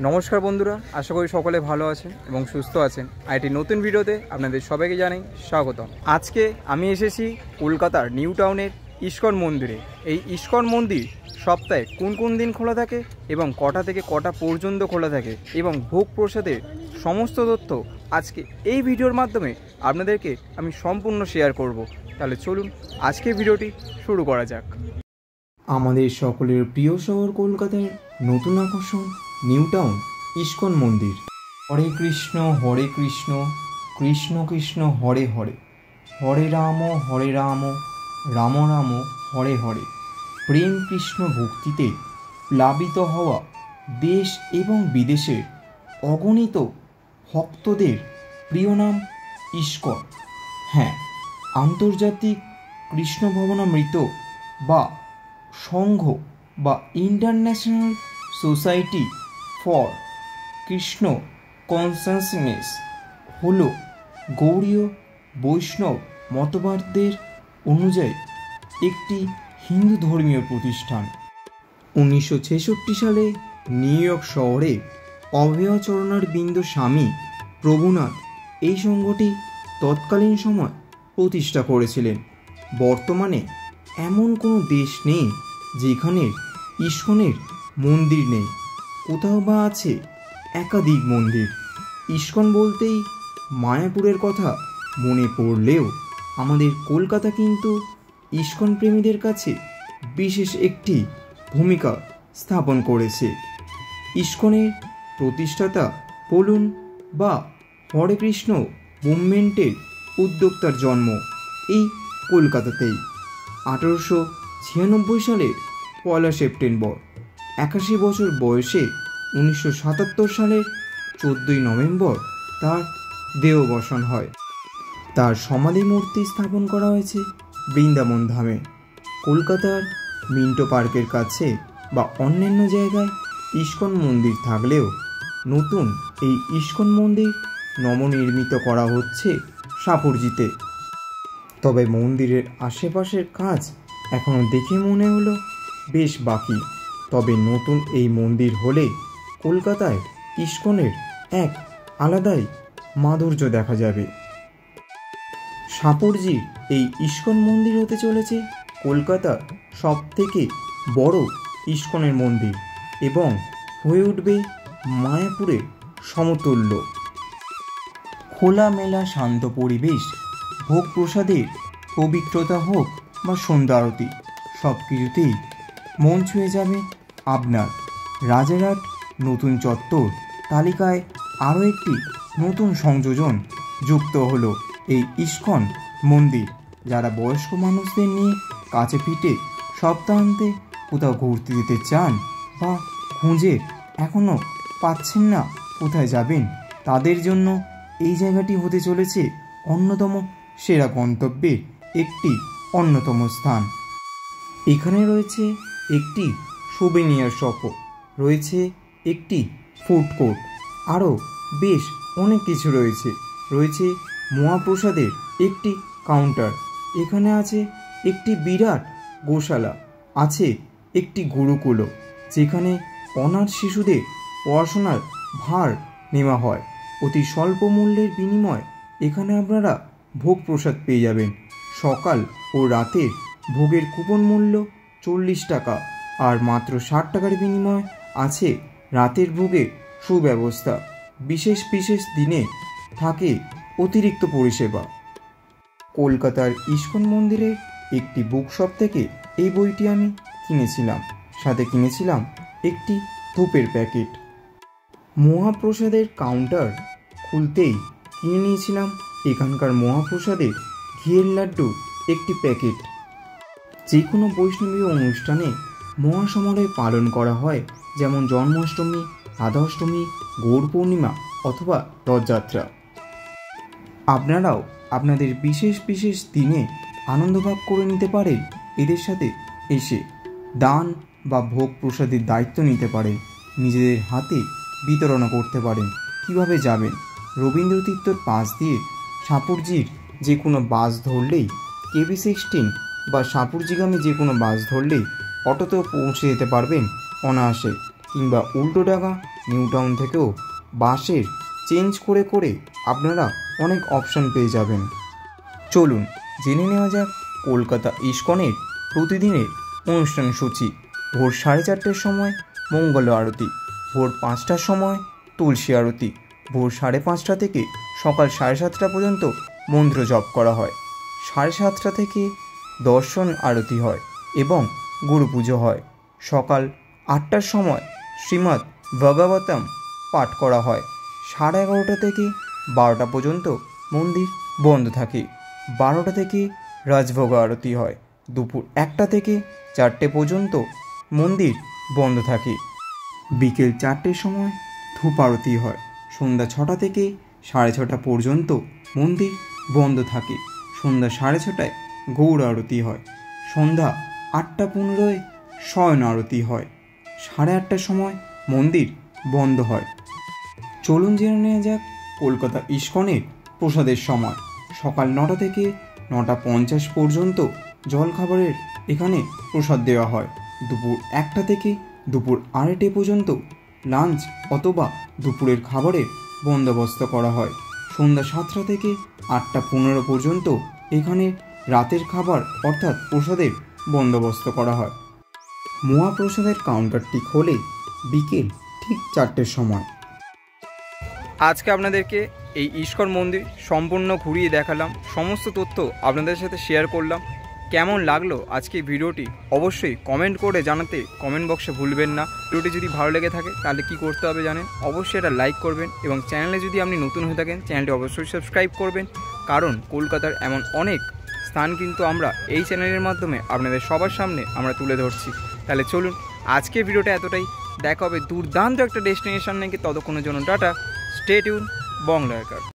নমস্কার বন্ধুরা, আশা করি সকলে ভালো আছেন এবং সুস্থ আছেন। আর একটি নতুন ভিডিওতে আপনাদের সবাইকে জানাই স্বাগতম। আজকে আমি এসেছি কলকাতার নিউ টাউনের ইস্কন মন্দিরে। এই ইস্কন মন্দির সপ্তাহে কোন কোন দিন খোলা থাকে এবং কটা থেকে কটা পর্যন্ত খোলা থাকে এবং ভোগ প্রসাদের সমস্ত তথ্য আজকে এই ভিডিওর মাধ্যমে আপনাদেরকে আমি সম্পূর্ণ শেয়ার করব। তাহলে চলুন আজকে ভিডিওটি শুরু করা যাক। আমাদের সকলের প্রিয় শহর কলকাতার নতুন আকর্ষণ নিউ টাউন ইস্কন মন্দির। হরে কৃষ্ণ কৃষ্ণ কৃষ্ণ হরে হরে, হরে রাম রাম রাম হরে হরে। প্রেম কৃষ্ণ ভক্তিতে প্লাবিত হওয়া দেশ এবং বিদেশের অগণিত ভক্তদের প্রিয় নাম ইস্কন। হ্যাঁ, আন্তর্জাতিক কৃষ্ণ ভবনামৃত বা সংঘ বা international society for Krishna consciousness হল গৌড়ীয় বৈষ্ণব মতবাদের অনুযায়ী একটি হিন্দু ধর্মীয় প্রতিষ্ঠান। 1966 সালে নিউ ইয়র্ক শহরে অভয়চরণারবিন্দ স্বামী প্রভুনাথ এই সংঘটি তৎকালীন সময় প্রতিষ্ঠা করেছিলেন। বর্তমানে এমন কোনো দেশ নেই যেখানে ইস্কনের মন্দির নেই। কোথাও বা আছে একাধিক মন্দির। ইস্কন বলতেই মায়াপুরের কথা মনে পড়লেও আমাদের কলকাতা কিন্তু ইস্কন প্রেমীদের কাছে বিশেষ একটি ভূমিকা স্থাপন করেছে। ইস্কনের প্রতিষ্ঠাতা বলুন বা হরে কৃষ্ণ মুভমেন্টের উদ্যোক্তার জন্ম এই কলকাতাতেই 1896 সালের 1 সেপ্টেম্বর। 81 বছর বয়সে 1977 সালের 14 নভেম্বর তার দেহবসান হয়। তার সমাধি মূর্তি স্থাপন করা হয়েছে বৃন্দাবন ধামে। কলকাতার মিন্টো পার্কের কাছে বা অন্যান্য জায়গায় ইস্কন মন্দির থাকলেও নতুন এই ইস্কন মন্দির নবনির্মিত করা হচ্ছে সাপুরজিতে। তবে মন্দিরের আশেপাশের কাজ এখনও দেখে মনে হলো বেশ বাকি। তবে নতুন এই মন্দির হলে কলকাতায় ইস্কনের এক আলাদাই মাধুর্য দেখা যাবে। সাপুরজির এই ইস্কন মন্দির হতে চলেছে কলকাতার সবথেকে বড় ইস্কনের মন্দির এবং হয়ে উঠবে মায়াপুরের সমতুল্য। খোলামেলা শান্ত পরিবেশ, ভোগ প্রসাদের পবিত্রতা হোক বা সন্ধ্যা আরতি, সব কিছুতেই মন ছুঁয়ে যাবে আপনার। রাজারহাট নতুন চত্বর তালিকায় আরও একটি নতুন সংযোজন যুক্ত হলো এই ইস্কন মন্দির। যারা বয়স্ক মানুষদের নিয়ে কাছে পিঠে সপ্তাহান্তে কোথাও ঘুরতে যেতে চান বা খুঁজে এখনও পাচ্ছেন না কোথায় যাবেন, তাদের জন্য এই জায়গাটি হতে চলেছে অন্যতম সেরা গন্তব্যের একটি অন্যতম স্থান। এখানে রয়েছে একটি সুভেনিয়ার শপও, রয়েছে একটি ফুড কোর্ট, আরও বেশ অনেক কিছু রয়েছে। রয়েছে মহাপ্রসাদের একটি কাউন্টার, এখানে আছে একটি বিরাট গোশালা, আছে একটি গুরুকুলও যেখানে অনাথ শিশুদের পড়াশোনার ভার নেওয়া হয়। অতি স্বল্প মূল্যের বিনিময় এখানে আপনারা ভোগ প্রসাদ পেয়ে যাবেন। সকাল ও রাতের ভোগের কুপন মূল্য 40 টাকা, আর মাত্র 60 টাকার বিনিময়ে আছে রাতের ভোগের সুব্যবস্থা। বিশেষ বিশেষ দিনে থাকে অতিরিক্ত পরিষেবা। কলকাতার ইস্কন মন্দিরের একটি বুক শপ থেকে এই বইটি আমি কিনেছিলাম, সাথে কিনেছিলাম একটি ধূপের প্যাকেট। মহাপ্রসাদের কাউন্টার খুলতেই কিনে নিয়েছিলাম এখানকার মহাপ্রসাদের ঘিয়ের লাড্ডুর একটি প্যাকেট। যে কোনো বৈষ্ণবী অনুষ্ঠানে মহাসমারোহে পালন করা হয়, যেমন জন্মাষ্টমী, রাধা অষ্টমী, গৌর পূর্ণিমা অথবা রথযাত্রা। আপনারাও আপনাদের বিশেষ বিশেষ দিনে আনন্দ ভাগ করে নিতে পারেন। এদের সাথে এসে দান বা ভোগ প্রসাদের দায়িত্ব নিতে পারেন, নিজেদের হাতে বিতরণ করতে পারেন। কিভাবে যাবেন? রবীন্দ্রতীর্থর পাশ দিয়ে সাপুরজির যে কোনো বাস ধরলেই, KB16 বা সাপুরজিগামী যে কোনো বাস ধরলেই অটোতেও পৌঁছে যেতে পারবেন অনায়াসে। কিংবা উল্টোডাঙা নিউ টাউন থেকেও বাসের চেঞ্জ করে করে আপনারা অনেক অপশান পেয়ে যাবেন। চলুন জেনে নেওয়া যাক কলকাতা ইস্কনের প্রতিদিনের অনুষ্ঠান সূচি। ভোর 4:30টার সময় মঙ্গল আরতি, ভোর 5টার সময় তুলসী আরতি, ভোর 5:30টা থেকে সকাল 7:30টা পর্যন্ত মন্ত্র জপ করা হয়, 7:30টা থেকে দর্শন আরতি হয় এবং গুরু পুজো হয়। সকাল 8টার সময় শ্রীমদ্ ভাগবতম পাঠ করা হয়। 11:30টা থেকে 12টা পর্যন্ত মন্দির বন্ধ থাকে। 12টা থেকে রাজভোগ আরতি হয়। দুপুর 1টা থেকে 4টে পর্যন্ত মন্দির বন্ধ থাকে। বিকেল 4টের সময় ধূপ আরতি হয়। সন্ধ্যা 6টা থেকে 6:30টা পর্যন্ত মন্দির বন্ধ থাকে। সন্ধ্যা 6:30টায় গৌর আরতি হয়। সন্ধ্যা 8:15 শয়ন আরতি হয়। 8:30টার সময় মন্দির বন্ধ হয়। চলুন জেনে নেওয়া যাক কলকাতা ইস্কনের প্রসাদের সময়। সকাল 9টা থেকে 9:50 পর্যন্ত জলখাবারের এখানে প্রসাদ দেওয়া হয়। দুপুর 1টা থেকে দুপুর 2:30 পর্যন্ত লাঞ্চ অথবা দুপুরের খাবারের বন্দোবস্ত করা হয়। সন্ধ্যা 7টা থেকে 8:15 পর্যন্ত এখানে রাতের খাবার অর্থাৎ প্রসাদের বন্দোবস্ত করা হয়। মহাপ্রসাদের কাউন্টারটি খোলে বিকেল ঠিক 4টের সময়। আজকে আপনাদেরকে এই ইস্কন মন্দির সম্পূর্ণ ঘুরিয়ে দেখালাম, সমস্ত তথ্য আপনাদের সাথে শেয়ার করলাম। কেমন লাগলো আজকে ভিডিওটি অবশ্যই কমেন্ট করে জানাতে কমেন্ট বক্সে ভুলবেন না। ভিডিওটি যদি ভালো লেগে থাকে তাহলে কি করতে হবে জানেন, অবশ্যই এটা লাইক করবেন এবং চ্যানেলে যদি আপনি নতুন হয়ে থাকেন চ্যানেলটি অবশ্যই সাবস্ক্রাইব করবেন, কারণ কলকাতার এমন অনেক স্থান কিন্তু আমরা এই চ্যানেলের মাধ্যমে আপনাদের সবার সামনে আমরা তুলে ধরছি। তাহলে চলুন আজকে ভিডিওটা এতটাই, দেখা হবে দুর্দান্ত একটা ডেস্টিনেশন নাকি, ততক্ষণের জন্য টাটা, স্টে টিউন, বাংলার কার।